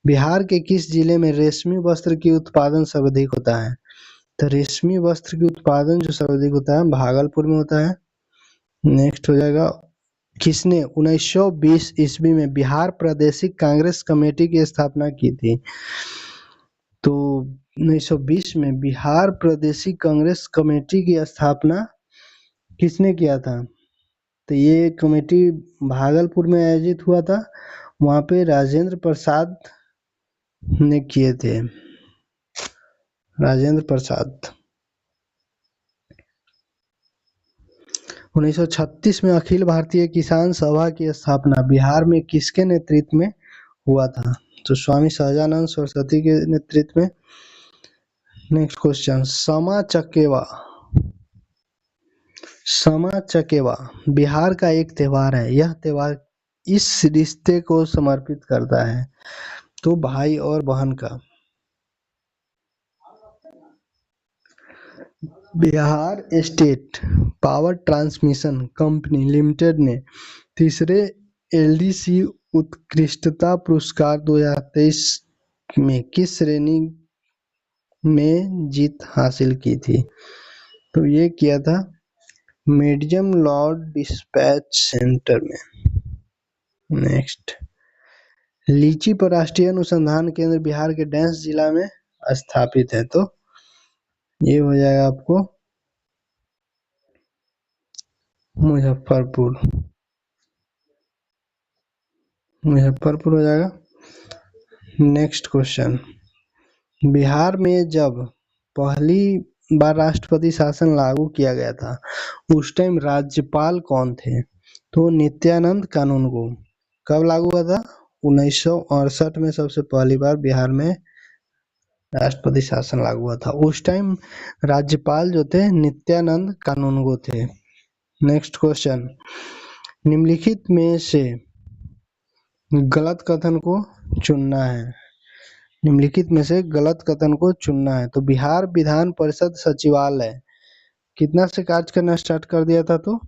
बिहार के किस जिले में रेशमी वस्त्र की उत्पादन सर्वाधिक होता है? तो रेशमी वस्त्र की उत्पादन जो सर्वाधिक होता है भागलपुर में होता है। नेक्स्ट हो जाएगा, किसने 1920 ईस्वी में बिहार प्रादेशिक कांग्रेस कमेटी की स्थापना की थी? तो 1920 में बिहार प्रादेशिक कांग्रेस कमेटी की स्थापना किसने किया था? तो ये कमेटी भागलपुर में आयोजित हुआ था, वहां पे राजेंद्र प्रसाद ने किए थे। राजेंद्र प्रसाद। 1936 में अखिल भारतीय किसान सभा की स्थापना बिहार में किसके नेतृत्व में हुआ था? तो स्वामी सहजानंद सरस्वती के नेतृत्व में। नेक्स्ट क्वेश्चन, समा चकेवा बिहार का एक त्योहार है, यह त्योहार इस रिश्ते को समर्पित करता है? तो भाई और बहन का। Bihar state power transmission company limited ने तीसरे LDC उत्कृष्टता पुरस्कार 2023 में किस श्रेणी में जीत हासिल की थी? तो ये किया था मीडियम लॉर्ड डिस्पैच सेंटर में। नेक्स्ट, लीची पर राष्ट्रीय अनुसंधान केंद्र बिहार के डैंस जिला में स्थापित है? तो ये हो जाएगा आपको मुजफ्फरपुर हो जाएगा। नेक्स्ट क्वेश्चन, बिहार में जब पहली बार राष्ट्रपति शासन लागू किया गया था उस टाइम राज्यपाल कौन थे? तो नित्यानंद कानूनगो। कब लागू हुआ था? 1968 में सबसे पहली बार बिहार में राष्ट्रपति शासन लागू हुआ था। उस टाइम राज्यपाल जो थे नित्यानंद कानूनगो थे। नेक्स्ट क्वेश्चन, निम्नलिखित में से गलत कथन को चुनना है। निम्नलिखित में से गलत कथन को चुनना है। तो बिहार विधान परिषद सचिवालय कितना से कार्य करना स्टार्ट कर दिया था? तो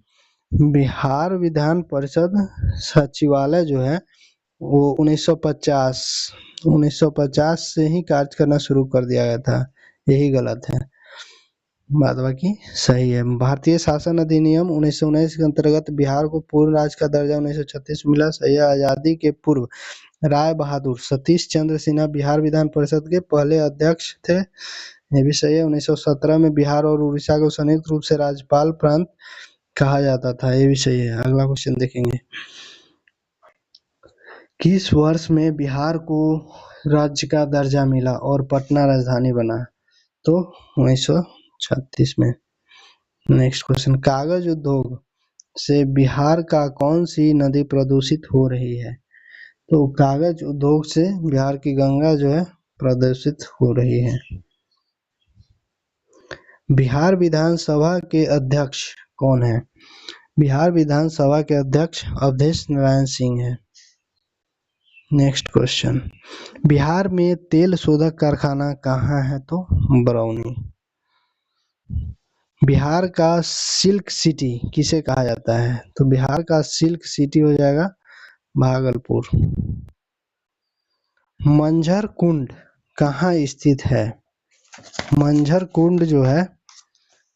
बिहार विधान परिषद सचिवालय जो है वो 1950 से ही कार्य करना शुरू कर दिया गया था। यही गलत है, बाद बाकी सही है। भारतीय शासन अधिनियम 1919 के अंतर्गत बिहार को पूर्ण राज्य का दर्जा 1936 मिला। सही है। आजादी के पूर्व राय बहादुर सतीश चंद्र सिन्हा बिहार विधान परिषद के पहले अध्यक्ष थे। ये भी सही है। 1917 में बिहार और उड़ीसा को संयुक्त रूप से राज्यपाल प्रांत कहा जाता था। ये भी सही है। अगला क्वेश्चन देखेंगे, किस वर्ष में बिहार को राज्य का दर्जा मिला और पटना राजधानी बना? तो 1936 में। नेक्स्ट क्वेश्चन, कागज उद्योग से बिहार का कौन सी नदी प्रदूषित हो रही है? तो कागज उद्योग से बिहार की गंगा जो है प्रदूषित हो रही है। बिहार विधानसभा के अध्यक्ष कौन है? बिहार विधानसभा के अध्यक्ष अवधेश नारायण सिंह है। नेक्स्ट क्वेश्चन, बिहार में तेल शोधक कारखाना कहाँ है? तो बरौनी। बिहार का सिल्क सिटी किसे कहा जाता है? तो बिहार का सिल्क सिटी हो जाएगा भागलपुर। मंझर कुंड कहाँ स्थित है? मंझर कुंड जो है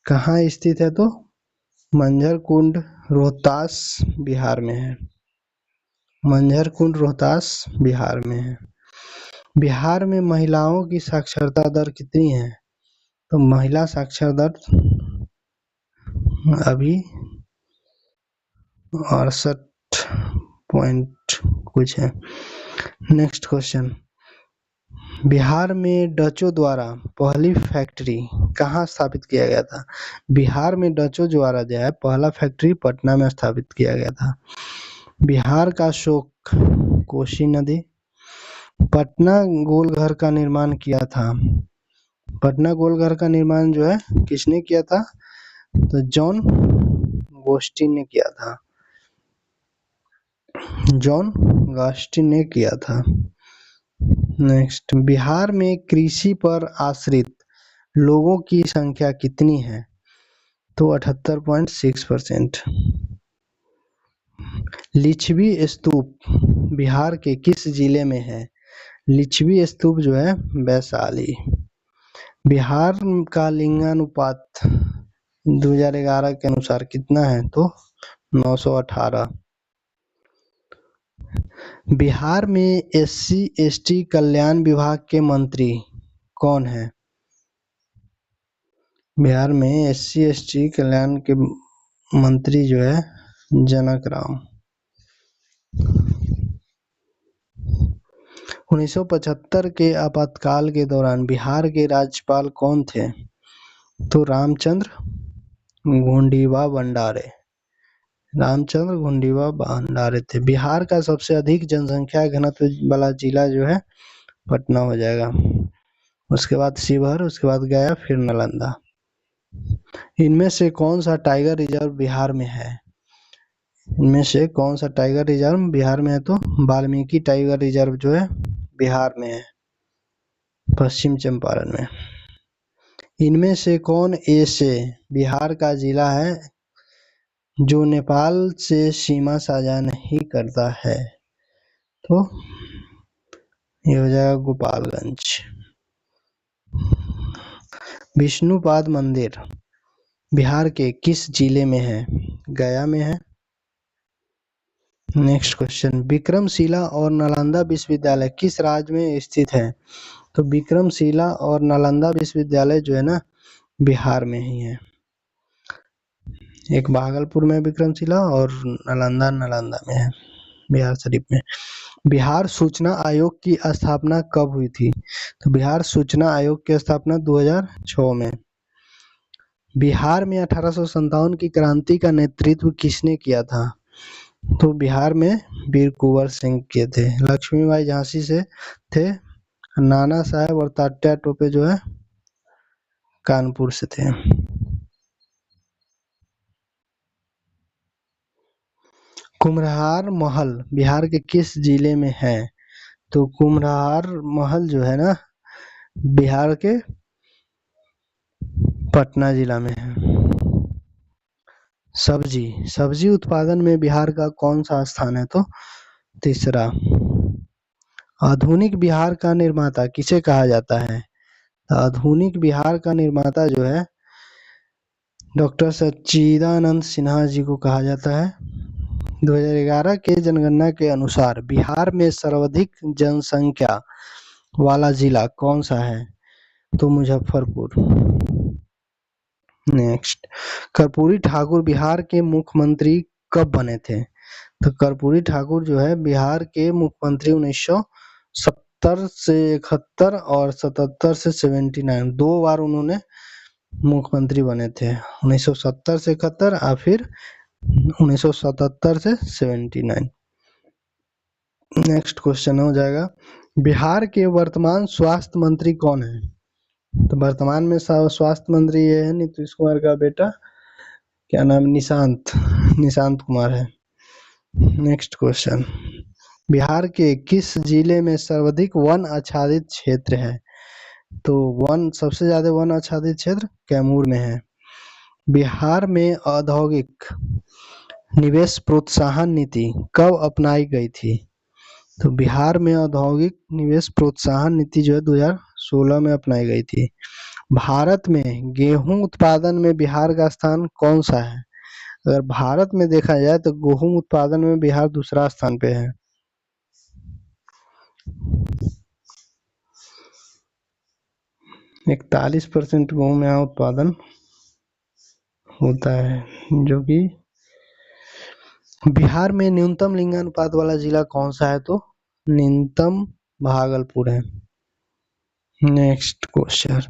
कहाँ स्थित है? तो मंझर कुंड रोहतास बिहार में है। मंझर कुंड रोहतास बिहार में है। बिहार में महिलाओं की साक्षरता दर कितनी है? तो महिला साक्षर दर अभी 68 पॉइंट कुछ है। नेक्स्ट क्वेश्चन, बिहार में डचों द्वारा पहली फैक्ट्री कहाँ स्थापित किया गया था? बिहार में डचों द्वारा जो है पहला फैक्ट्री पटना में स्थापित किया गया था। बिहार का शोक कोसी नदी। पटना गोलघर का निर्माण किया था। पटना गोलघर का निर्माण जो है किसने किया था? तो जॉन गोस्टिन ने किया था। जॉन गोस्टिन ने किया था। नेक्स्ट, बिहार में कृषि पर आश्रित लोगों की संख्या कितनी है? तो 78.6%। लिच्छवी स्तूप बिहार के किस जिले में है? लिच्छवी स्तूप जो है वैशाली। बिहार का लिंगानुपात 2011 के अनुसार कितना है? तो 918। बिहार में SC/ST कल्याण विभाग के मंत्री कौन है? बिहार में SC/ST कल्याण के मंत्री जो है जनक राम। 1975 के आपातकाल के दौरान बिहार के राज्यपाल कौन थे? तो रामचंद्र घुंडीवा भंडारे। रामचंद्र घुंडीवा भंडारे थे। बिहार का सबसे अधिक जनसंख्या घनत्व वाला जिला जो है पटना हो जाएगा। उसके बाद शिवहर, उसके बाद गया, फिर नालंदा। इनमें से कौन सा टाइगर रिजर्व बिहार में है? इनमें से कौन सा टाइगर रिजर्व बिहार में है? तो वाल्मीकि टाइगर रिजर्व जो है बिहार में है, पश्चिम चंपारण में। इनमें से कौन ऐसे बिहार का जिला है जो नेपाल से सीमा साझा नहीं करता है? तो ये हो जाएगा गोपालगंज। विष्णुपाद मंदिर बिहार के किस जिले में है? गया में है। नेक्स्ट क्वेश्चन, विक्रमशिला और नालंदा विश्वविद्यालय किस राज्य में स्थित है? तो विक्रमशिला और नालंदा विश्वविद्यालय जो है ना बिहार में ही है। एक भागलपुर में विक्रमशिला और नालंदा में है, बिहार शरीफ में। बिहार सूचना आयोग की स्थापना कब हुई थी? तो बिहार सूचना आयोग की स्थापना 2006 में। बिहार में 1857 की क्रांति का नेतृत्व किसने किया था? तो बिहार में वीर कुंवर सिंह किए थे। लक्ष्मीबाई झांसी से थे नाना साहेब और तात्या टोपे जो है कानपुर से थे। कुम्हरार महल बिहार के किस जिले में है? तो कुम्हरार महल जो है ना बिहार के पटना जिला में है। सब्जी उत्पादन में बिहार का कौन सा स्थान है? तो तीसरा। आधुनिक बिहार का निर्माता किसे कहा जाता है? आधुनिक बिहार का निर्माता जो है डॉक्टर सच्चिदानंद सिन्हा जी को कहा जाता है। 2011 के जनगणना के अनुसार बिहार में सर्वाधिक जनसंख्या वाला जिला कौन सा है? तो मुजफ्फरपुर। नेक्स्ट, कर्पूरी ठाकुर बिहार के मुख्यमंत्री कब बने थे? तो कर्पूरी ठाकुर जो है बिहार के मुख्यमंत्री 1970 से 71 और 77 से 79 दो बार उन्होंने मुख्यमंत्री बने थे। 1970 से 71 और फिर 1977 से 79। नेक्स्ट क्वेश्चन हो जाएगा, बिहार के वर्तमान स्वास्थ्य मंत्री कौन है? तो वर्तमान में स्वास्थ्य मंत्री ये है नीतीश कुमार का बेटा, क्या नाम, निशांत कुमार है। नेक्स्ट क्वेश्चन, बिहार के किस जिले में सर्वाधिक वन आच्छादित क्षेत्र है? तो सबसे ज्यादा वन आच्छादित क्षेत्र कैमूर में है। बिहार में औद्योगिक निवेश प्रोत्साहन नीति कब अपनाई गई थी? तो बिहार में औद्योगिक निवेश प्रोत्साहन नीति जो है 2016 में अपनाई गई थी। भारत में गेहूं उत्पादन में बिहार का स्थान कौन सा है? अगर भारत में देखा जाए तो गेहूं उत्पादन में बिहार दूसरा स्थान पे है। 41% गेहूं में उत्पादन होता है। जो कि बिहार में न्यूनतम लिंगानुपात वाला जिला कौन सा है? तो न्यूनतम भागलपुर है। नेक्स्ट क्वेश्चन,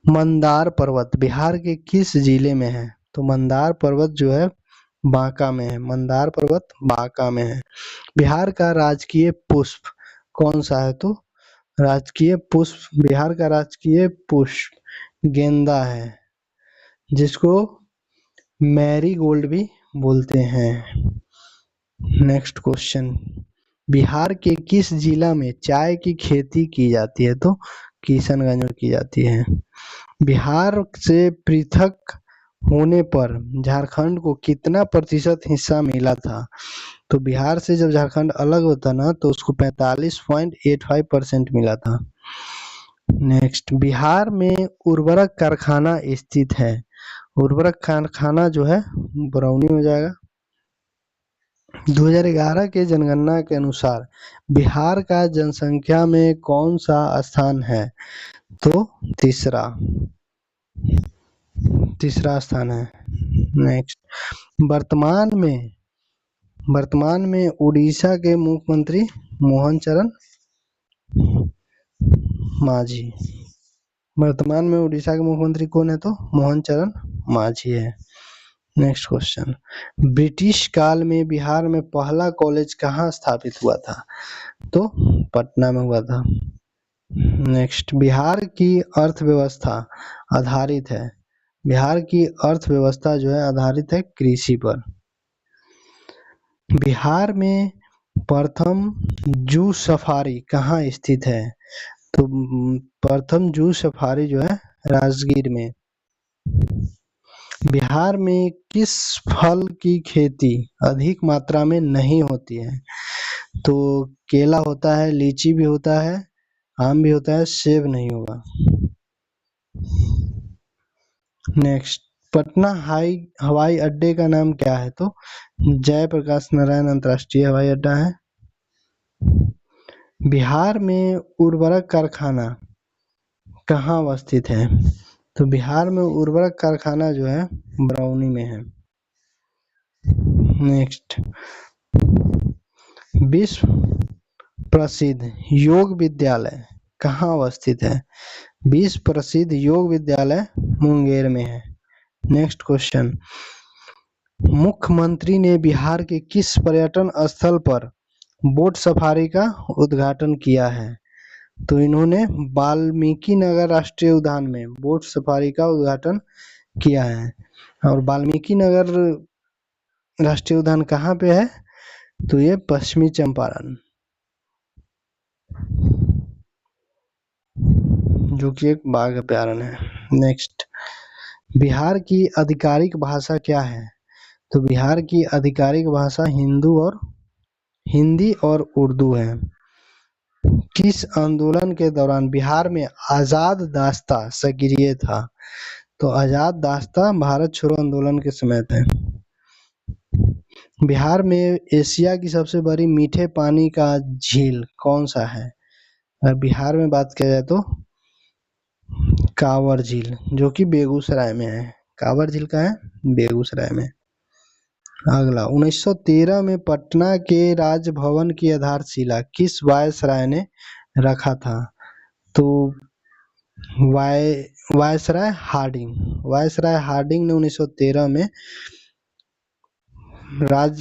मंदार पर्वत बिहार के किस जिले में है? तो मंदार पर्वत जो है बांका में है। मंदार पर्वत बांका में है। बिहार का राजकीय पुष्प कौन सा है? तो राजकीय पुष्प बिहार का राजकीय पुष्प गेंदा है, जिसको मैरीगोल्ड भी बोलते हैं। नेक्स्ट क्वेश्चन, बिहार के किस जिला में चाय की खेती की जाती है? तो किशनगंज में की जाती है। बिहार से पृथक होने पर झारखंड को कितना प्रतिशत हिस्सा मिला था? तो बिहार से जब झारखंड अलग होता ना तो उसको 45.85% मिला था। नेक्स्ट, बिहार में उर्वरक कारखाना स्थित है। उर्वरक कारखाना जो है बरौनी हो जाएगा। 2011 के जनगणना के अनुसार बिहार का जनसंख्या में कौन सा स्थान है? तो तीसरा स्थान है। नेक्स्ट, वर्तमान में उड़ीसा के मुख्यमंत्री मोहन चरण मांझी। वर्तमान में उड़ीसा के मुख्यमंत्री कौन है? तो मोहन चरण मांझी है। नेक्स्ट क्वेश्चन, ब्रिटिश काल में बिहार में पहला कॉलेज कहाँ स्थापित हुआ था? तो पटना में हुआ था। नेक्स्ट, बिहार की अर्थव्यवस्था आधारित है। बिहार की अर्थव्यवस्था जो है आधारित है कृषि पर। बिहार में प्रथम जू सफारी कहाँ स्थित है? तो प्रथम जू सफारी जो है राजगीर में। बिहार में किस फल की खेती अधिक मात्रा में नहीं होती है? तो केला होता है, लीची भी होता है, आम भी होता है, सेब नहीं होगा। नेक्स्ट, पटना हवाई अड्डे का नाम क्या है? तो जयप्रकाश नारायण अंतर्राष्ट्रीय हवाई अड्डा है। बिहार में उर्वरक कारखाना कहाँ अवस्थित है? तो बिहार में उर्वरक कारखाना जो है बरौनी में है। नेक्स्ट, विश्व प्रसिद्ध योग विद्यालय कहाँ अवस्थित है? विश्व प्रसिद्ध योग विद्यालय मुंगेर में है। नेक्स्ट क्वेश्चन, मुख्यमंत्री ने बिहार के किस पर्यटन स्थल पर बोट सफारी का उद्घाटन किया है? तो इन्होंने वाल्मीकि नगर राष्ट्रीय उद्यान में बोट सफारी का उद्घाटन किया है। और वाल्मीकि नगर राष्ट्रीय उद्यान कहाँ पे है? तो ये पश्चिमी चंपारण, जो कि एक बाघ अभ्यारण्य है। नेक्स्ट, बिहार की आधिकारिक भाषा क्या है? तो बिहार की आधिकारिक भाषा हिंदी और उर्दू है। किस आंदोलन के दौरान बिहार में आजाद दास्ता सक्रिय था? तो आजाद दास्ता भारत छोड़ो आंदोलन के समय थे। बिहार में एशिया की सबसे बड़ी मीठे पानी का झील कौन सा है? अगर बिहार में बात किया जाए तो कांवर झील, जो कि बेगूसराय में है। कांवर झील का है बेगूसराय में। अगला, 1913 में पटना के राजभवन की आधारशिला किस वायसराय ने रखा था? तो वायसराय हार्डिंग ने 1913 में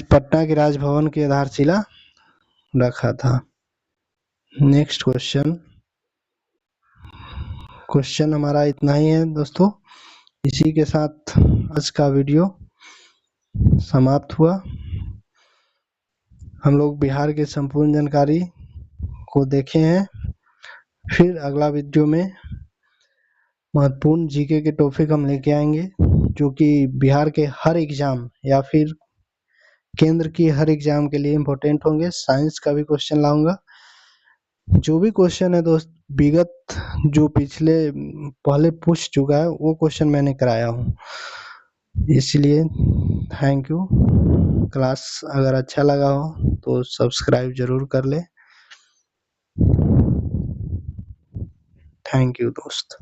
पटना के राजभवन की आधारशिला रखा था। नेक्स्ट क्वेश्चन हमारा इतना ही है दोस्तों। इसी के साथ आज का वीडियो समाप्त हुआ। हम लोग बिहार की संपूर्ण जानकारी को देखे हैं। फिर अगला वीडियो में महत्वपूर्ण जीके के टॉपिक हम लेके आएंगे, जो कि बिहार के हर एग्जाम या फिर केंद्र की हर एग्जाम के लिए इम्पोर्टेंट होंगे। साइंस का भी क्वेश्चन लाऊंगा। जो भी क्वेश्चन है दोस्त, विगत जो पहले पूछ चुका है वो क्वेश्चन मैंने कराया हूँ, इसलिए थैंक यू। क्लास अगर अच्छा लगा हो तो सब्सक्राइब जरूर कर ले। थैंक यू दोस्त।